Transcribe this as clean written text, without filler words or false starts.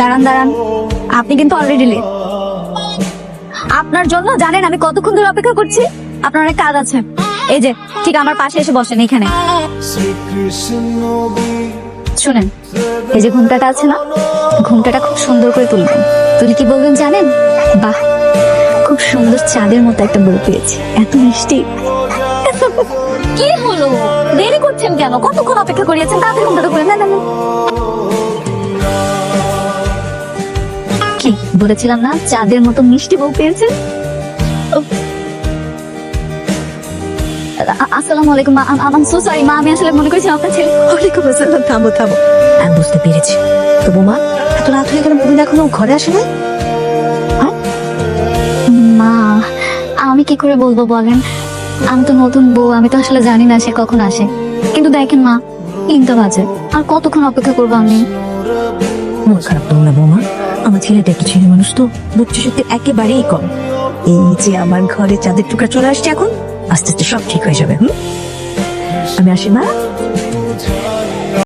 দাঁড়ান দাঁড়ান, আপনি কিন্তু অলরেডি লেট। আপনার জন্য জানেন আমি কতক্ষণ ধরে অপেক্ষা করছি? আপনার অনেক কাজ আছে। এই যে ঠিক আমার পাশে এসে বসেন এখানে। শুনেন, এই যে ঘুমটাটা আছে না, ঘুমটাটা খুব সুন্দর করে তুলবেন। তুলে কি বলবেন জানেন? বাহ, খুব সুন্দর চাঁদের মতো একটা বউ পেয়েছি, এত মিষ্টি। কি হলো, দেরি করছেন কেন? কতক্ষণ অপেক্ষা করিয়েছেন? তাড়াতাড়ি ঘুমটাটা খুলে নেন। কি বলেছিলাম না, চাঁদের মতো মিষ্টি বউ পেয়েছেন? আসসালামু আলাইকুম মা, আম সো সরি মা, আমি আসলে মনে করেছি আপনার ছেলে। ওয়ালাইকুম আসসালাম। থামো থামো, আমি বুঝতে পেরেছি। তো বৌমা, এত রাত হয়ে গেল, তুমি এখনো ঘরে আসে না? মা, আমি কি করে বলবো বলেন, আমি তো নতুন বউ, আমি তো আসলে জানি না সে কখন আসে। কিন্তু দেখেন মা, 3টা বাজে, আর কতক্ষণ অপেক্ষা করবো আমি? মন খারাপ করো না বৌমা, আমার ছেলেটা একটু ছেলে মানুষ তো, বুদ্ধি সত্যি একেবারেই কম। এই যে আমার ঘরে চাঁদের টুকরা চলে আসছে, এখন আস্তে আস্তে সব ঠিক হয়ে যাবে। আমি আসি মা।